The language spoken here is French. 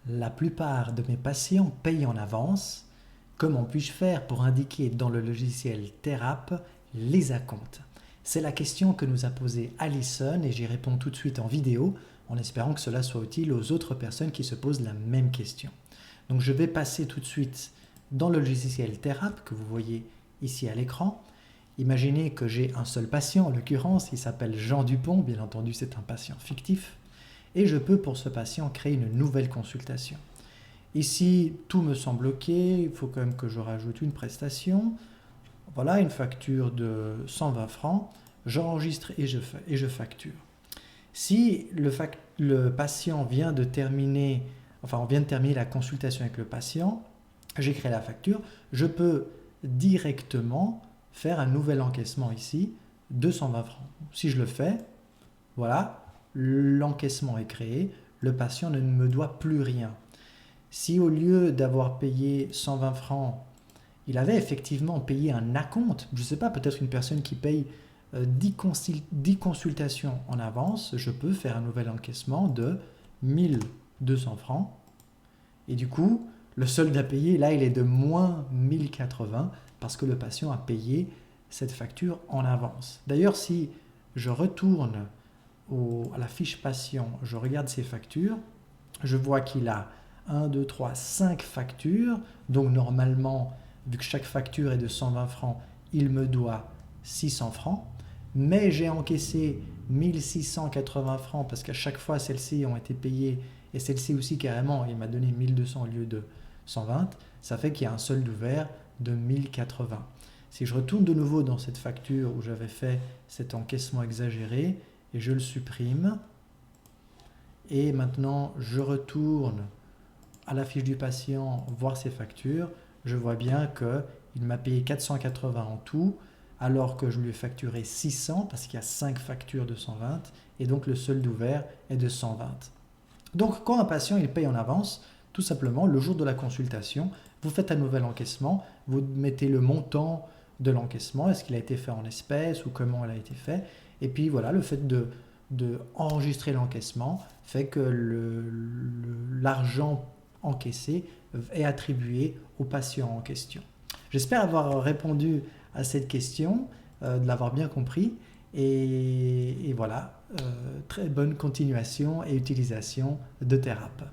La plupart de mes patients payent en avance. Comment puis-je faire pour indiquer dans le logiciel Therape les acomptes? C'est la question que nous a posée Alison et j'y réponds tout de suite en vidéo en espérant que cela soit utile aux autres personnes qui se posent la même question. Donc je vais passer tout de suite dans le logiciel Therape que vous voyez ici à l'écran. Imaginez que j'ai un seul patient, en l'occurrence il s'appelle Jean Dupont, bien entendu c'est un patient fictif, et je peux pour ce patient créer une nouvelle consultation. Ici, tout me semble OK, il faut quand même que je rajoute une prestation. Voilà, une facture de 120 francs, j'enregistre et je facture. Si le patient vient de terminer, enfin on vient de terminer la consultation avec le patient, j'ai créé la facture, je peux directement faire un nouvel encaissement ici de 120 francs. Si je le fais, voilà, l'encaissement est créé, le patient ne me doit plus rien. Si au lieu d'avoir payé 120 francs, il avait effectivement payé un acompte, je ne sais pas, peut-être une personne qui paye 10 consultations en avance, je peux faire un nouvel encaissement de 1200 francs. Et du coup, le solde à payer, là, il est de moins 1080 parce que le patient a payé cette facture en avance. D'ailleurs, si je retourne à la fiche patient, je regarde ses factures, je vois qu'il a 1, 2, 3, 5 factures. Donc normalement, vu que chaque facture est de 120 francs, il me doit 600 francs. Mais j'ai encaissé 1680 francs parce qu'à chaque fois, celles-ci ont été payées et celle-ci aussi carrément, il m'a donné 1200 au lieu de 120. Ça fait qu'il y a un solde ouvert de 1080. Si je retourne de nouveau dans cette facture où j'avais fait cet encaissement exagéré et je le supprime, et maintenant je retourne à la fiche du patient voir ses factures, je vois bien qu'il m'a payé 480 en tout, alors que je lui ai facturé 600 parce qu'il y a 5 factures de 120 et donc le solde ouvert est de 120. Donc quand un patient il paye en avance, tout simplement le jour de la consultation, vous faites un nouvel encaissement, vous mettez le montant de l'encaissement, est-ce qu'il a été fait en espèces ou comment il a été fait, et puis voilà, le fait de enregistrer l'encaissement fait que l'argent encaissé est attribué au patient en question. J'espère avoir répondu à cette question, de l'avoir bien compris, et voilà, très bonne continuation et utilisation de Therape.